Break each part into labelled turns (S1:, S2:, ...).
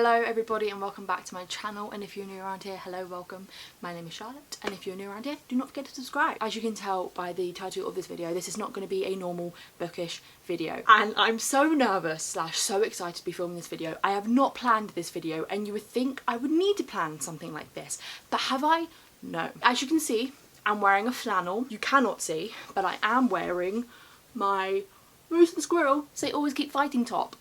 S1: Hello everybody and welcome back to my channel, and if you're new around here, hello, welcome. My name is Charlotte, and if you're new around here, do not forget to subscribe. As you can tell by the title of this video, this is not going to be a normal bookish video, and I'm so nervous / so excited to be filming this video. I have not planned this video, and you would think I would need to plan something like this, but have I? No. As you can see, I'm wearing a flannel. You cannot see, but I am wearing my Moose and Squirrel Say Always Keep Fighting top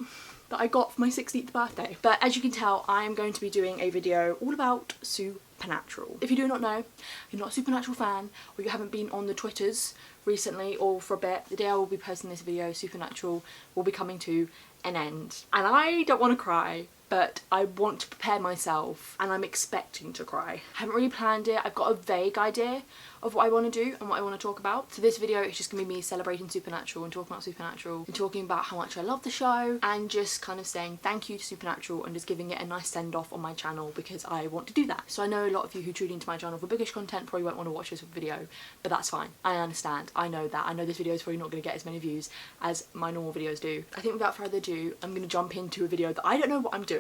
S1: that I got for my 16th birthday. But as you can tell, I am going to be doing a video all about Supernatural. If you do not know, you're not a Supernatural fan, or you haven't been on the Twitters recently or for a bit, the day I will be posting this video, Supernatural will be coming to an end. And I don't want to cry, but I want to prepare myself, and I'm expecting to cry. I haven't really planned it. I've got a vague idea of what I want to do and what I want to talk about. So this video is just going to be me celebrating Supernatural and talking about Supernatural and talking about how much I love the show, and just kind of saying thank you to Supernatural and just giving it a nice send off on my channel because I want to do that. So I know a lot of you who tune into my channel for bookish content probably won't want to watch this video, but that's fine. I understand. I know that. I know this video is probably not going to get as many views as my normal videos do. I think without further ado, I'm going to jump into a video that I don't know what I'm doing.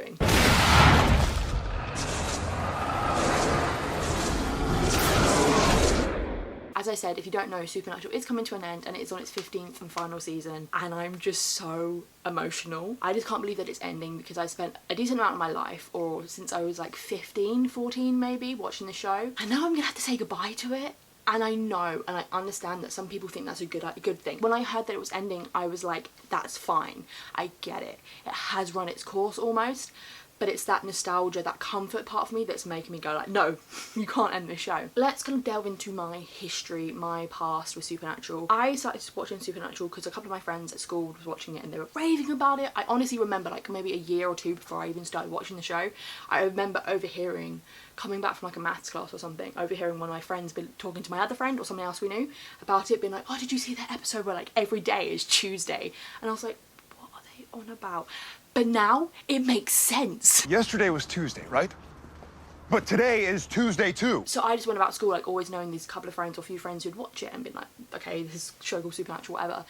S1: As I said, if you don't know, Supernatural is coming to an end and it is on its 15th and final season, and I'm just so emotional. I just can't believe that it's ending because I spent a decent amount of my life, or since I was like 15, 14 maybe, watching the show, and now I'm gonna have to say goodbye to it. And I know and I understand that some people think that's a good thing. When I heard that it was ending, I was like, that's fine. I get it. It has run its course almost. But it's that nostalgia, that comfort part of me that's making me go like, no, you can't end this show. Let's kind of delve into my history, my past with Supernatural. I started watching Supernatural because a couple of my friends at school was watching it and they were raving about it. I honestly remember like maybe a year or two before I even started watching the show, I remember overhearing, coming back from like a maths class or something, overhearing one of my friends be talking to my other friend or someone else we knew about it, being like, oh, did you see that episode where like every day is Tuesday? And I was like, what are they on about? But now it makes sense.
S2: Yesterday was Tuesday, right? But today is Tuesday too.
S1: So I just went about school like always knowing these couple of friends or few friends who'd watch it and been like, okay, this is a show called Supernatural, whatever.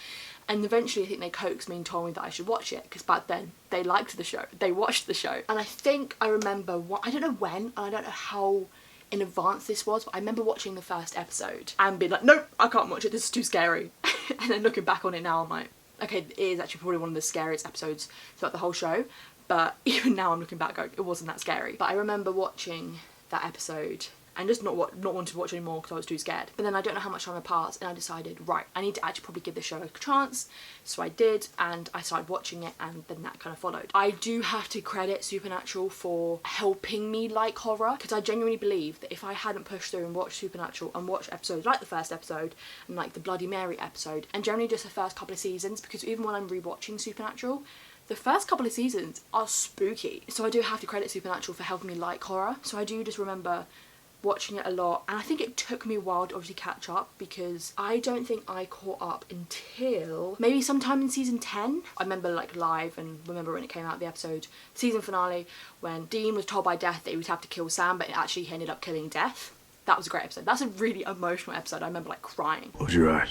S1: And eventually I think they coaxed me and told me that I should watch it because back then they liked the show, they watched the show. And I think I remember, I don't know when and I don't know how in advance this was, but I remember watching the first episode and being like, nope, I can't watch it, this is too scary. And then looking back on it now, I'm like, okay, it is actually probably one of the scariest episodes throughout the whole show, but even now I'm looking back going, it wasn't that scary. But I remember watching that episode and just not wanting to watch anymore because I was too scared. But then I don't know how much time had passed and I decided, right, I need to actually probably give this show a chance. So I did, and I started watching it, and then that kind of followed. I do have to credit Supernatural for helping me like horror, because I genuinely believe that if I hadn't pushed through and watched Supernatural and watched episodes like the first episode and like the Bloody Mary episode and generally just the first couple of seasons, because even when I'm rewatching Supernatural, the first couple of seasons are spooky. So I do have to credit Supernatural for helping me like horror. So I do just remember watching it a lot, and I think it took me a while to obviously catch up because I don't think I caught up until maybe sometime in season 10. I remember like live and remember when it came out, the episode, season finale, when Dean was told by Death that he would have to kill Sam, but actually he ended up killing Death. That was a great episode. That's a really emotional episode. I remember like crying.
S2: Close your eyes.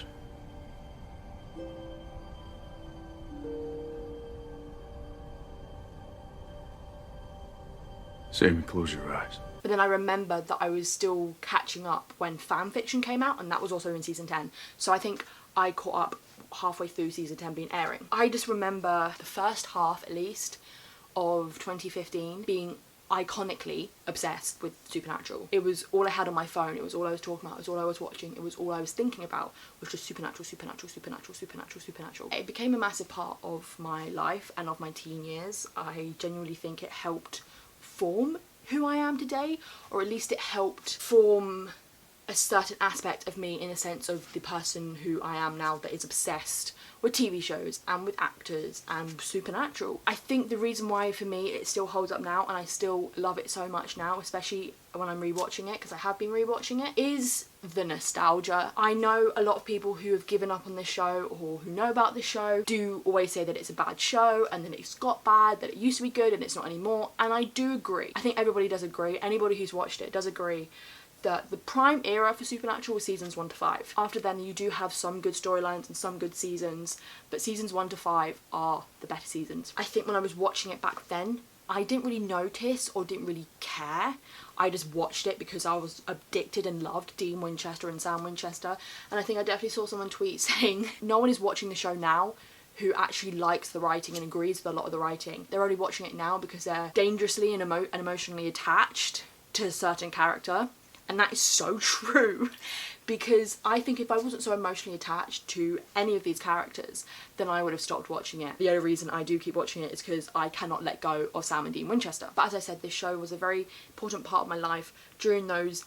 S2: Sammy, close your eyes.
S1: But then I remember that I was still catching up when fanfiction came out, and that was also in season 10. So I think I caught up halfway through season 10 being airing. I just remember the first half, at least, of 2015 being iconically obsessed with Supernatural. It was all I had on my phone, it was all I was talking about, it was all I was watching, it was all I was thinking about, was just Supernatural, Supernatural, Supernatural, Supernatural, Supernatural. It became a massive part of my life and of my teen years. I genuinely think it helped form who I am today, or at least it helped form a certain aspect of me in a sense of the person who I am now that is obsessed with TV shows and with actors and Supernatural. I think the reason why for me it still holds up now and I still love it so much now, especially when I'm rewatching it, because I have been rewatching it, is the nostalgia. I know a lot of people who have given up on this show or who know about this show do always say that it's a bad show and that it's got bad, that it used to be good and it's not anymore, and I do agree. I think everybody does agree, anybody who's watched it does agree that the prime era for Supernatural was seasons 1 to 5. After then you do have some good storylines and some good seasons, but seasons 1 to 5 are the better seasons. I think when I was watching it back then, I didn't really notice or didn't really care. I just watched it because I was addicted and loved Dean Winchester and Sam Winchester. And I think I definitely saw someone tweet saying no one is watching the show now who actually likes the writing and agrees with a lot of the writing. They're only watching it now because they're dangerously and emotionally attached to a certain character. And that is so true, because I think if I wasn't so emotionally attached to any of these characters, then I would have stopped watching it. The only reason I do keep watching it is because I cannot let go of Sam and Dean Winchester. But as I said, this show was a very important part of my life during those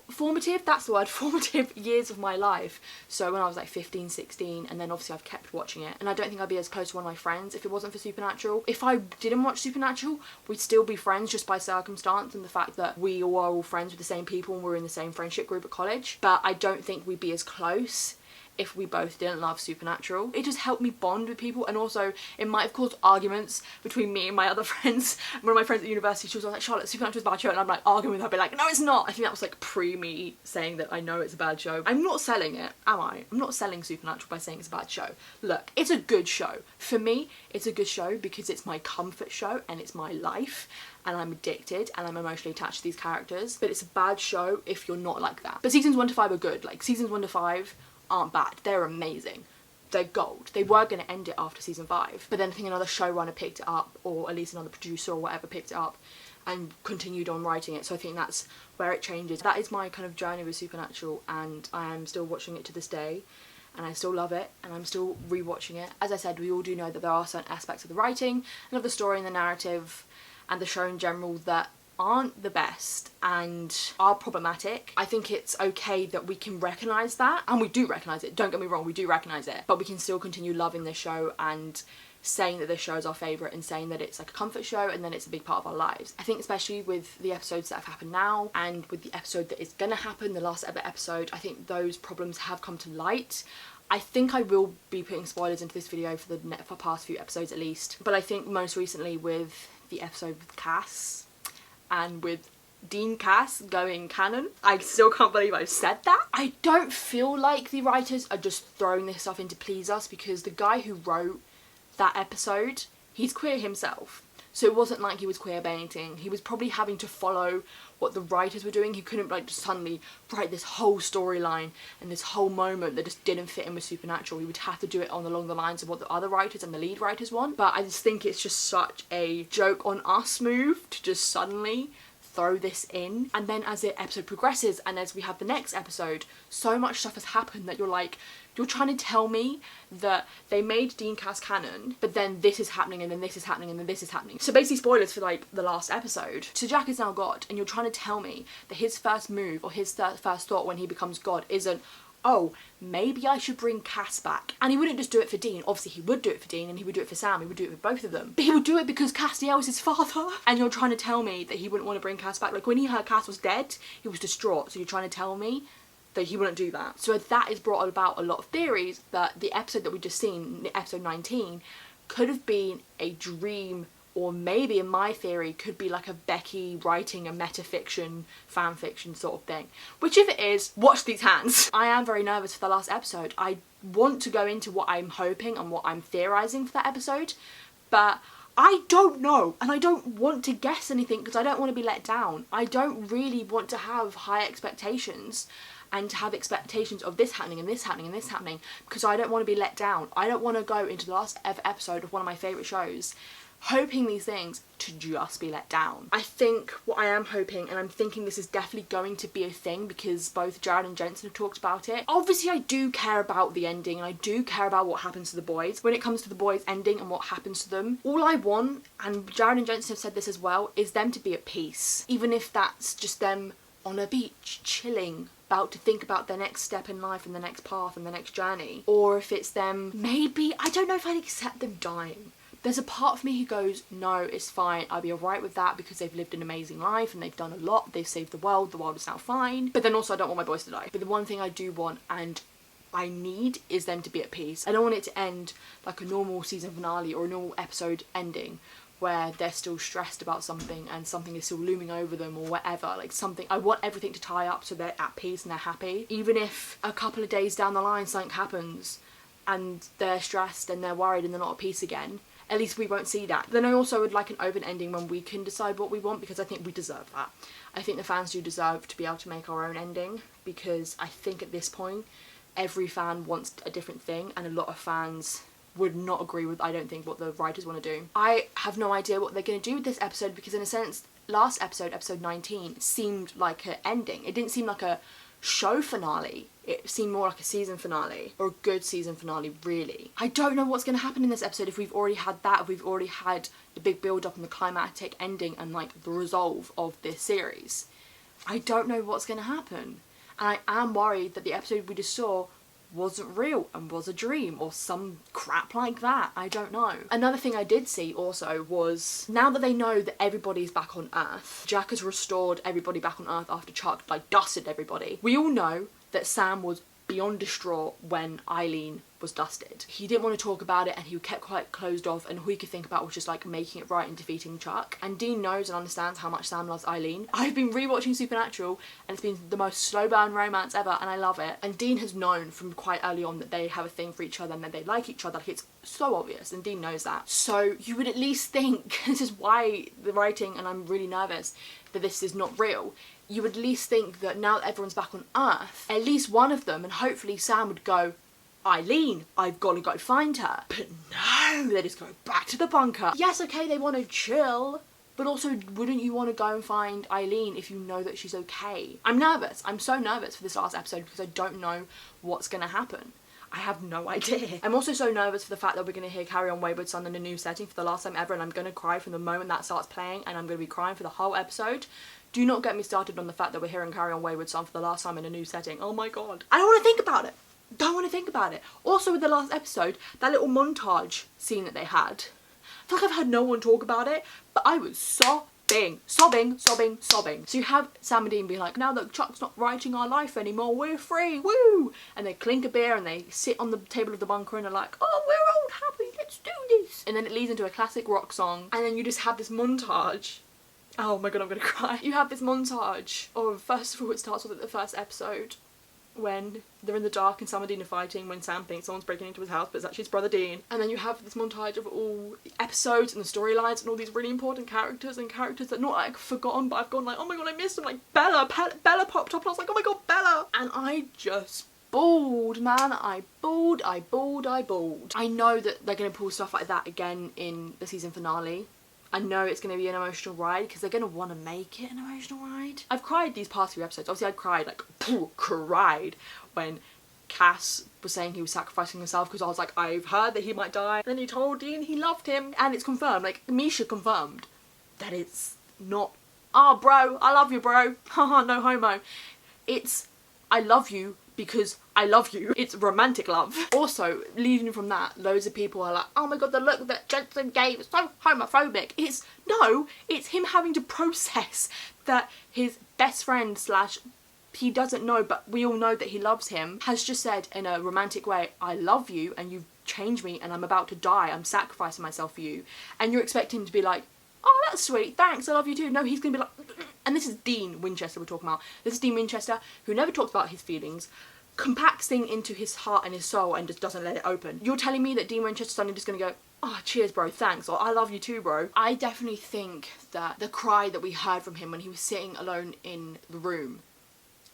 S1: formative years of my life. So when I was like 15, 16, and then obviously I've kept watching it, and I don't think I'd be as close to one of my friends if it wasn't for Supernatural. If I didn't watch Supernatural, we'd still be friends just by circumstance and the fact that we all are all friends with the same people and we're in the same friendship group at college. But I don't think we'd be as close if we both didn't love Supernatural. It just helped me bond with people, and also it might have caused arguments between me and my other friends. One of my friends at university, she was like, Charlotte, Supernatural's a bad show, and I'm like arguing with her, but like, no it's not. I think that was like pre-me saying that I know it's a bad show. I'm not selling it, am I? I'm not selling Supernatural by saying it's a bad show. Look, it's a good show. For me, it's a good show because it's my comfort show and it's my life, and I'm addicted and I'm emotionally attached to these characters. But it's a bad show if you're not like that. But seasons 1 to 5 are good. Like seasons 1 to 5 aren't bad, they're amazing, they're gold. They were going to end it after season 5, but then I think another showrunner picked it up, or at least another producer or whatever picked it up and continued on writing it, so I think that's where it changes. That is my kind of journey with Supernatural, and I am still watching it to this day, and I still love it, and I'm still rewatching it. As I said, we all do know that there are certain aspects of the writing and of the story and the narrative and the show in general that aren't the best and are problematic. I think it's okay that we can recognise that, and we do recognise it, don't get me wrong, we do recognise it, but we can still continue loving this show and saying that this show is our favourite and saying that it's like a comfort show and then it's a big part of our lives. I think especially with the episodes that have happened now and with the episode that is gonna happen, the last ever episode, I think those problems have come to light. I think I will be putting spoilers into this video for the past few episodes at least, but I think most recently with the episode with Cass and with Dean Cass going canon. I still can't believe I've said that. I don't feel like the writers are just throwing this stuff in to please us, because the guy who wrote that episode, he's queer himself. So it wasn't like he was queer baiting. He was probably having to follow what the writers were doing. He couldn't like just suddenly write this whole storyline and this whole moment that just didn't fit in with Supernatural. He would have to do it along the lines of what the other writers and the lead writers want. But I just think it's just such a joke on us move to just suddenly throw this in. And then as the episode progresses and as we have the next episode, so much stuff has happened that you're like, you're trying to tell me that they made Dean Cass canon, but then this is happening and then this is happening and then this is happening. So basically spoilers for like the last episode. So Jack is now God, and you're trying to tell me that his first move or his first thought when he becomes God isn't, oh, maybe I should bring Cass back. And he wouldn't just do it for Dean. Obviously he would do it for Dean and he would do it for Sam. He would do it for both of them. But he would do it because Castiel is his father. And you're trying to tell me that he wouldn't want to bring Cass back. Like when he heard Cass was dead, he was distraught. So you're trying to tell me that he wouldn't do that. So that has brought about a lot of theories that the episode that we just seen, episode 19, could have been a dream, or maybe in my theory could be like a Becky writing a metafiction, fanfiction sort of thing. Which if it is, watch these hands. I am very nervous for the last episode. I want to go into what I'm hoping and what I'm theorising for that episode, but I don't know, and I don't want to guess anything because I don't want to be let down. I don't really want to have high expectations and to have expectations of this happening and this happening and this happening, because I don't want to be let down. I don't want to go into the last ever episode of one of my favourite shows hoping these things to just be let down. I think what I am hoping, and I'm thinking this is definitely going to be a thing because both Jared and Jensen have talked about it. Obviously I do care about the ending and I do care about what happens to the boys. When it comes to the boys' ending and what happens to them, all I want, and Jared and Jensen have said this as well, is them to be at peace. Even if that's just them on a beach, chilling, about to think about their next step in life and the next path and the next journey. Or if it's them, maybe, I don't know if I'd accept them dying. There's a part of me who goes, no, it's fine, I'll be alright with that because they've lived an amazing life and they've done a lot, they've saved the world is now fine. But then also I don't want my boys to die. But the one thing I do want and I need is them to be at peace. I don't want it to end like a normal season finale or a normal episode ending where they're still stressed about something and something is still looming over them or whatever, like something. I want everything to tie up so they're at peace and they're happy. Even if a couple of days down the line something happens and they're stressed and they're worried and they're not at peace again, At least we won't see that. Then I also would like an open ending when we can decide what we want, because I think we deserve that. I think the fans do deserve to be able to make our own ending, because I think at this point every fan wants a different thing, and a lot of fans would not agree with, I don't think, what the writers want to do. I have no idea what they're going to do with this episode, because in a sense, last episode, episode 19, seemed like an ending. It didn't seem like a show finale. It seemed more like a season finale, or a good season finale, really. I don't know what's going to happen in this episode, if we've already had that, if we've already had the big build up and the climactic ending and like the resolve of this series. I don't know what's going to happen. And I am worried that the episode we just saw wasn't real and was a dream or some crap like that. I don't know. Another thing I did see also was, now that they know that everybody's back on Earth, Jack has restored everybody back on Earth after Chuck like dusted everybody. We all know that Sam was beyond distraught when Eileen was dusted. He didn't want to talk about it, and he kept quite closed off, and all he could think about was just like making it right and defeating Chuck. And Dean knows and understands how much Sam loves Eileen. I've been rewatching Supernatural, and it's been the most slow burn romance ever, and I love it. And Dean has known from quite early on that they have a thing for each other and that they like each other. Like, it's so obvious, and Dean knows that. So you would at least think, this is why the writing, and I'm really nervous that this is not real, you would at least think that now that everyone's back on Earth, at least one of them, and hopefully Sam, would go, Eileen, I've got to go find her. But no, they just go back to the bunker. Yes, okay, they want to chill, but also, wouldn't you want to go and find Eileen if you know that she's okay? I'm nervous. I'm so nervous for this last episode, because I don't know what's going to happen. I have no idea. I'm also so nervous for the fact that we're going to hear Carry On Wayward Son in a new setting for the last time ever, and I'm going to cry from the moment that starts playing, and I'm going to be crying for the whole episode. Do not get me started on the fact that we're hearing Carry On Wayward Son for the last time in a new setting. Oh my god. I don't want to think about it. Don't want to think about it. Also, with the last episode, that little montage scene that they had, I feel like I've had no one talk about it, but I was sobbing. So you have Sam and Dean being like, now that Chuck's not writing our life anymore, we're free, woo! And they clink a beer and they sit on the table of the bunker and are like, oh, we're all happy, let's do this. And then it leads into a classic rock song, and then you just have this montage. Oh my god, I'm gonna cry. You have this montage of, first of all, it starts with the first episode when they're in the dark and Sam and Dean are fighting, when Sam thinks someone's breaking into his house, but it's actually his brother Dean. And then you have this montage of all the episodes and the storylines and all these really important characters, and characters that not like forgotten, but I've gone like, oh my god, I missed them. Like Bella popped up and I was like, oh my god, Bella. And I just bawled, man. I bawled. I know that they're gonna pull stuff like that again in the season finale. I know it's going to be an emotional ride, because they're going to want to make it an emotional ride. I've cried these past few episodes. Obviously I cried, like, cried when Cass was saying he was sacrificing himself, because I was like, I've heard that he might die. Then he told Dean he loved him, and it's confirmed. Like, Misha confirmed that it's not, oh bro, I love you bro, haha, no homo. It's, I love you because I love you. It's romantic love. Also, leading from that, loads of people are like, oh my god, the look that Jensen gave is so homophobic. It's him having to process that his best friend / he doesn't know, but we all know that he loves him, has just said in a romantic way, I love you and you've changed me and I'm about to die, I'm sacrificing myself for you. And you're expecting him to be like, oh, that's sweet, thanks, I love you too. No, he's gonna be like, and this is Dean Winchester we're talking about. This is Dean Winchester, who never talks about his feelings, compacts things into his heart and his soul and just doesn't let it open. You're telling me that Dean Winchester's suddenly just gonna go, oh, cheers bro, thanks, or I love you too bro. I definitely think that the cry that we heard from him when he was sitting alone in the room,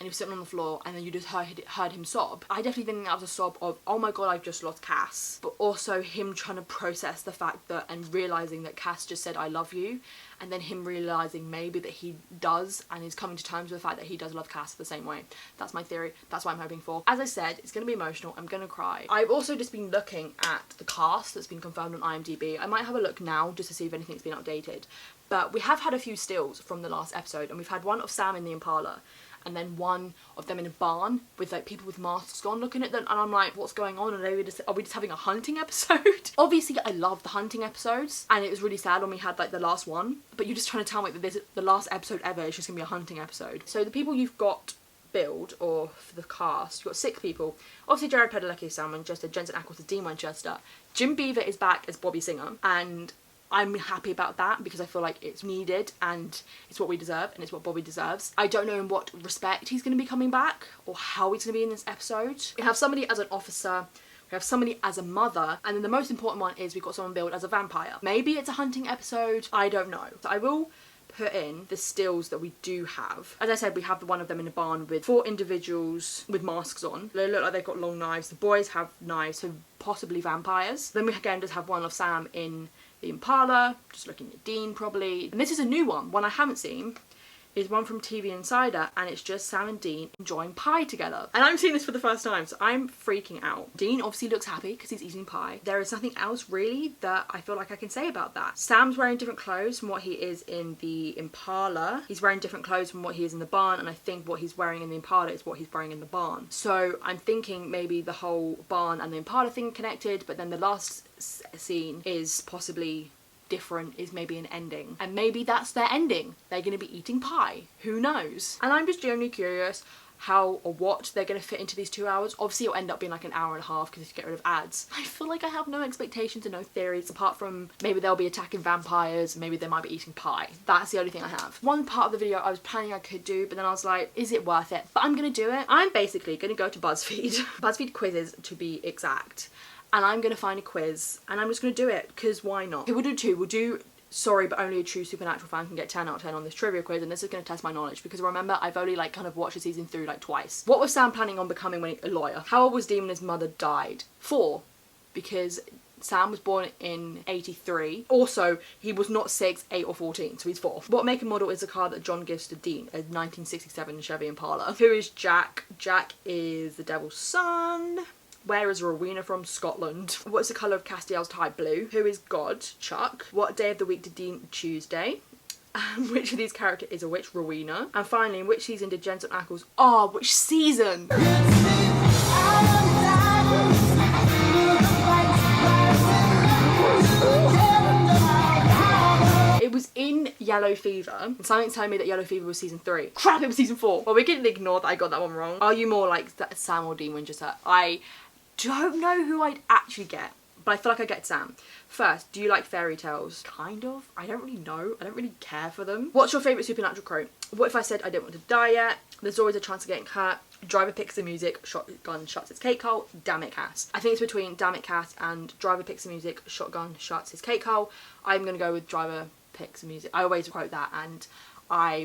S1: and he was sitting on the floor, and then you just heard him sob. I definitely think that was a sob of, oh my god, I've just lost Cass. But also him trying to process the fact that, and realising that Cass just said, I love you. And then him realising maybe that he does, and he's coming to terms with the fact that he does love Cass the same way. That's my theory. That's what I'm hoping for. As I said, it's going to be emotional. I'm going to cry. I've also just been looking at the cast that's been confirmed on IMDb. I might have a look now just to see if anything's been updated. But we have had a few stills from the last episode, and we've had one of Sam in the Impala, and then one of them in a barn with like people with masks on looking at them, and I'm like, what's going on? Are we just having a hunting episode? Obviously I love the hunting episodes, and it was really sad when we had like the last one, but you're just trying to tell me that the last episode ever is just gonna be a hunting episode. So the people you've got billed, or for the cast, you've got 6 people. Obviously Jared Padalecki is Sam Winchester, Jensen Ackles is Dean Winchester, Jim Beaver is back as Bobby Singer, and I'm happy about that because I feel like it's needed and it's what we deserve and it's what Bobby deserves. I don't know in what respect he's going to be coming back or how he's going to be in this episode. We have somebody as an officer, We have somebody as a mother, and then the most important one is we've got someone billed as a vampire. Maybe it's a hunting episode, I don't know. So I will put in the stills that we do have. As I said, we have one of them in a barn with 4 individuals with masks on. They look like they've got long knives. The boys have knives, so possibly vampires. Then we again just have one of Sam in the Impala, just looking at Dean probably. And this is a new one I haven't seen. Is one from TV Insider, and it's just Sam and Dean enjoying pie together. And I'm seeing this for the first time, so I'm freaking out. Dean obviously looks happy because he's eating pie. There is nothing else really that I feel like I can say about that. Sam's wearing different clothes from what he is in the Impala. He's wearing different clothes from what he is in the barn, and I think what he's wearing in the Impala is what he's wearing in the barn. So I'm thinking maybe the whole barn and the Impala thing connected, but then the last scene is possibly different, is maybe an ending, and maybe that's their ending. They're going to be eating pie, who knows. And I'm just genuinely curious how or what they're going to fit into these 2 hours. Obviously it'll end up being like an hour and a half because you get rid of ads. I feel like I have no expectations and no theories apart from maybe they'll be attacking vampires, maybe they might be eating pie. That's the only thing I have. One part of the video I was planning I could do, but then I was like, is it worth it? But I'm going to do it. I'm basically going to go to BuzzFeed BuzzFeed quizzes to be exact, and I'm going to find a quiz and I'm just going to do it because why not? Okay, we'll do 2. We'll do sorry but only a true Supernatural fan can get 10 out of 10 on this trivia quiz, and this is going to test my knowledge because remember I've only like kind of watched the season through like twice. What was Sam planning on becoming when a lawyer? How old was Dean when his mother died? 4, because Sam was born in 83. Also, he was not 6, 8 or 14, so he's 4. What make and model is the car that John gives to Dean? A 1967 Chevy Impala. Who is Jack? Jack is the devil's son. Where is Rowena from? Scotland. What's the colour of Castiel's tie? Blue. Who is God? Chuck. What day of the week did Dean? Tuesday. Which of these characters is a witch? Rowena. And finally, in which season did Jensen Ackles? Oh, which season? It was in Yellow Fever, and something told me that Yellow Fever was season 3. Crap, it was season 4. Well, we can ignore that I got that one wrong. Are you more like Sam or Dean Winchester? I don't know who I'd actually get, but I feel like I get Sam. First, do you like fairy tales? Kind of. I don't really know. I don't really care for them. What's your favourite Supernatural quote? What if I said I didn't want to die yet? There's always a chance of getting hurt. Driver picks the music, shotgun shuts his cake hole. Damn it, Cass. I think it's between damn it, Cass and driver picks the music, shotgun shuts his cake hole. I'm going to go with driver picks the music. I always quote that, and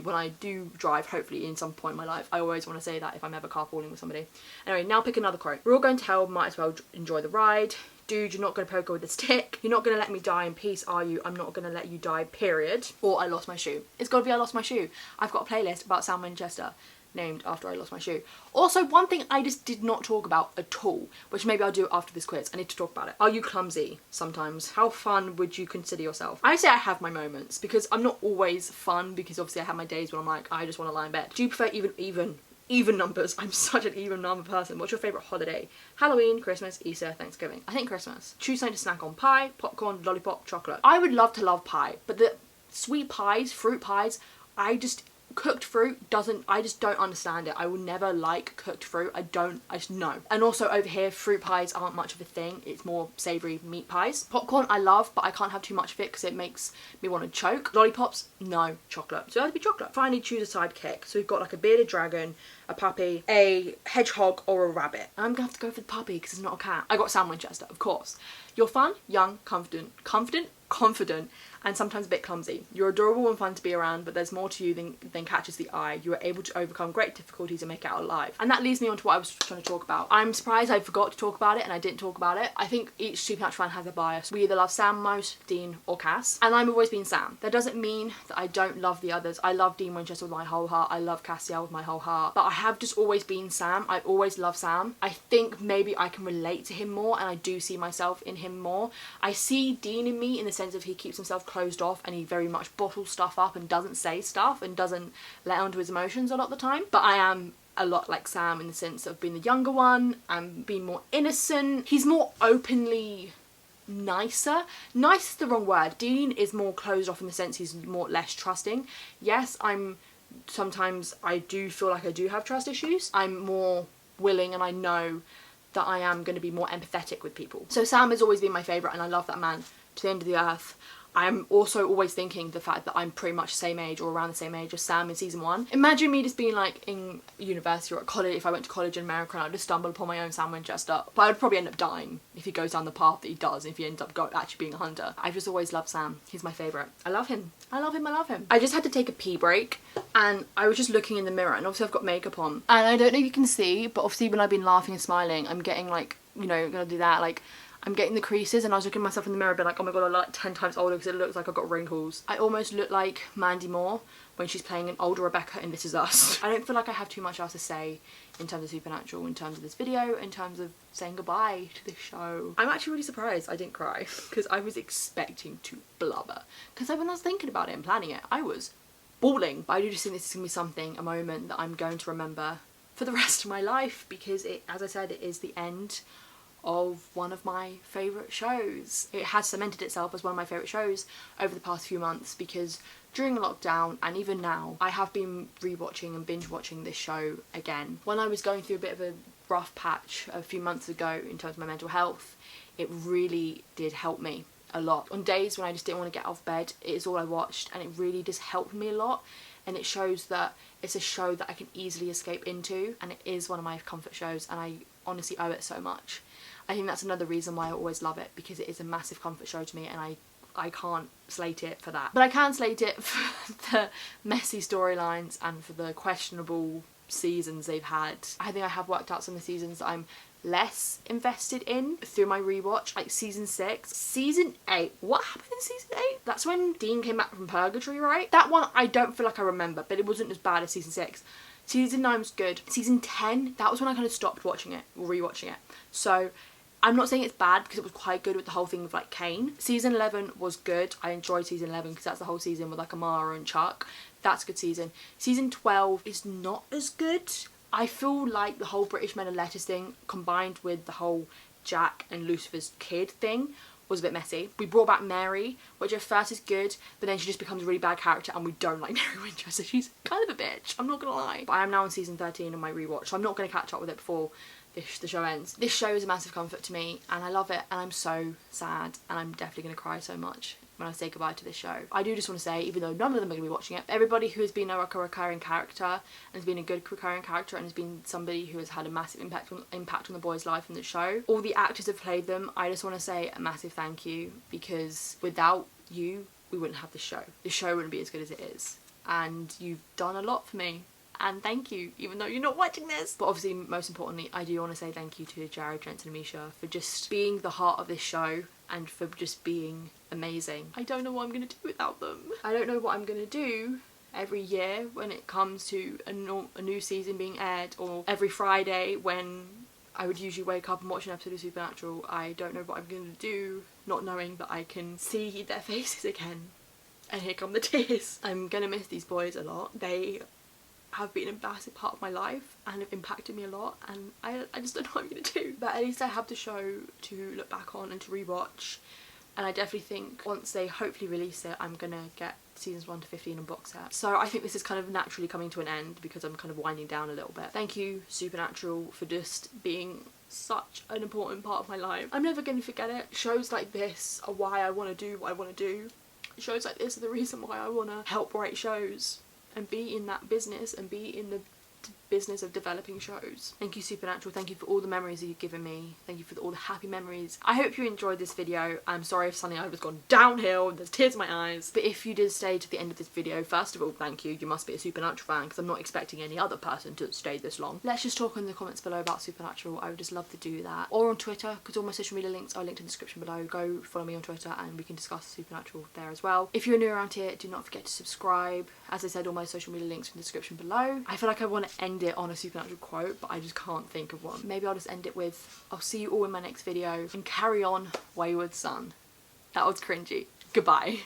S1: when I do drive, hopefully in some point in my life, I always want to say that if I'm ever carpooling with somebody. Anyway, now pick another quote. We're all going to hell, might as well enjoy the ride. Dude, you're not going to poke her with a stick. You're not going to let me die in peace, are you? I'm not going to let you die, period. Or I lost my shoe. It's got to be I lost my shoe. I've got a playlist about Sam Winchester named after I lost my shoe. Also, one thing I just did not talk about at all, which maybe I'll do after this quiz. I need to talk about it. Are you clumsy sometimes? How fun would you consider yourself? I say I have my moments because I'm not always fun, because obviously I have my days when I'm like, I just want to lie in bed. Do you prefer even numbers? I'm such an even number person. What's your favourite holiday? Halloween, Christmas, Easter, Thanksgiving. I think Christmas. Choose something to snack on. Pie, popcorn, lollipop, chocolate. I would love to love pie, but the sweet pies, fruit pies, cooked fruit I just don't understand it. I will never like cooked fruit. I just know. And also over here, fruit pies aren't much of a thing. It's more savoury meat pies. Popcorn I love, but I can't have too much of it because it makes me want to choke. Lollipops, no. Chocolate. So it has to be chocolate. Finally, choose a sidekick. So we've got like a bearded dragon, a puppy, a hedgehog, or a rabbit. I'm gonna have to go for the puppy because it's not a cat. I got Sam Winchester, of course. You're fun, young, confident, and sometimes a bit clumsy. You're adorable and fun to be around, but there's more to you than catches the eye. You are able to overcome great difficulties and make it out alive. And that leads me on to what I was trying to talk about. I'm surprised I forgot to talk about it and I didn't talk about it. I think each Supernatural fan has a bias. We either love Sam most, Dean, or Cass. And I've always been Sam. That doesn't mean that I don't love the others. I love Dean Winchester with my whole heart. I love Castiel with my whole heart. But I have just always been Sam. I've always loved Sam. I think maybe I can relate to him more, and I do see myself in him more. I see Dean in me in the sense of he keeps himself closed off and he very much bottles stuff up and doesn't say stuff and doesn't let onto his emotions a lot of the time. But I am a lot like Sam in the sense of being the younger one and being more innocent. He's more openly nicer. Nice is the wrong word. Dean is more closed off in the sense he's less trusting. Yes, sometimes I do feel like I do have trust issues. I'm more willing and I know that I am going to be more empathetic with people. So Sam has always been my favourite and I love that man to the end of the earth. I'm also always thinking the fact that I'm pretty much the same age or around the same age as Sam in season 1. Imagine me just being like in university or at college, if I went to college in America and I just stumbled upon my own Sam Winchester. But I would probably end up dying if he goes down the path that he does, if he ends up actually being a hunter. I've just always loved Sam. He's my favourite. I love him. I love him. I love him. I just had to take a pee break and I was just looking in the mirror, and obviously I've got makeup on. And I don't know if you can see, but obviously when I've been laughing and smiling, I'm getting like, you know, gonna do that, like I'm getting the creases, and I was looking at myself in the mirror being like, oh my god, I look like 10 times older because it looks like I've got wrinkles. I almost look like Mandy Moore when she's playing an older Rebecca in This Is Us. I don't feel like I have too much else to say in terms of Supernatural, in terms of this video, in terms of saying goodbye to this show. I'm actually really surprised I didn't cry because I was expecting to blubber. Because when I was thinking about it and planning it, I was bawling. But I do just think this is going to be something, a moment that I'm going to remember for the rest of my life, because it, as I said, it is the end of one of my favourite shows. It has cemented itself as one of my favourite shows over the past few months, because during lockdown and even now I have been rewatching and binge watching this show again. When I was going through a bit of a rough patch a few months ago in terms of my mental health, it really did help me a lot. On days when I just didn't want to get out of bed, it is all I watched, and it really just helped me a lot. And it shows that it's a show that I can easily escape into, and it is one of my comfort shows, and I honestly owe it so much. I think that's another reason why I always love it, because it is a massive comfort show to me, and I can't slate it for that. But I can slate it for the messy storylines and for the questionable seasons they've had. I think I have worked out some of the seasons that I'm less invested in through my rewatch, like season 6. Season 8, what happened in season 8? That's when Dean came back from purgatory, right? That one I don't feel like I remember, but it wasn't as bad as season 6. Season 9 was good. Season 10, that was when I kind of stopped watching it, or rewatching it. So I'm not saying it's bad, because it was quite good with the whole thing with like Kane. Season 11 was good. I enjoyed season 11 because that's the whole season with like Amara and Chuck. That's a good season. Season 12 is not as good. I feel like the whole British Men and Letters thing combined with the whole Jack and Lucifer's kid thing was a bit messy. We brought back Mary, which at first is good, but then she just becomes a really bad character and we don't like Mary Winchester. She's kind of a bitch, I'm not gonna lie. But I am now on season 13 of my rewatch, so I'm not gonna catch up with it before the show ends. This show is a massive comfort to me, and I love it, and I'm so sad, and I'm definitely gonna cry so much when I say goodbye to this show. I do just want to say, even though none of them are going to be watching it, everybody who has been a recurring character and has been a good recurring character and has been somebody who has had a massive impact on the boys' life in the show, all the actors have played them, I just want to say a massive thank you, because without you we wouldn't have the show. The show wouldn't be as good as it is, and you've done a lot for me. And thank you, even though you're not watching this. But obviously, most importantly, I do want to say thank you to Jared, Jensen and Misha for just being the heart of this show and for just being amazing. I don't know what I'm going to do without them. I don't know what I'm going to do every year when it comes to a new season being aired, or every Friday when I would usually wake up and watch an episode of Supernatural. I don't know what I'm going to do, not knowing that I can see their faces again. And here come the tears. I'm going to miss these boys a lot. They have been a massive part of my life and have impacted me a lot, and I just don't know what I'm going to do. But at least I have the show to look back on and to rewatch, and I definitely think once they hopefully release it, I'm going to get seasons 1 to 15 on box set. So I think this is kind of naturally coming to an end because I'm kind of winding down a little bit. Thank you, Supernatural, for just being such an important part of my life. I'm never going to forget it. Shows like this are why I want to do what I want to do. Shows like this are the reason why I want to help write shows and be in that business and be in the business of developing shows. Thank you, Supernatural. Thank you for all the memories that you've given me. Thank you for all the happy memories. I hope you enjoyed this video. I'm sorry if suddenly I was gone downhill and there's tears in my eyes. But if you did stay to the end of this video, first of all, thank you. You must be a Supernatural fan, because I'm not expecting any other person to stay this long. Let's just talk in the comments below about Supernatural. I would just love to do that. Or on Twitter, because all my social media links are linked in the description below. Go follow me on Twitter and we can discuss Supernatural there as well. If you're new around here, do not forget to subscribe. As I said, all my social media links are in the description below. I feel like I want to end it on a Supernatural quote, but I just can't think of one. Maybe I'll just end it with, I'll see you all in my next video, and carry on, wayward son. That was cringy. Goodbye.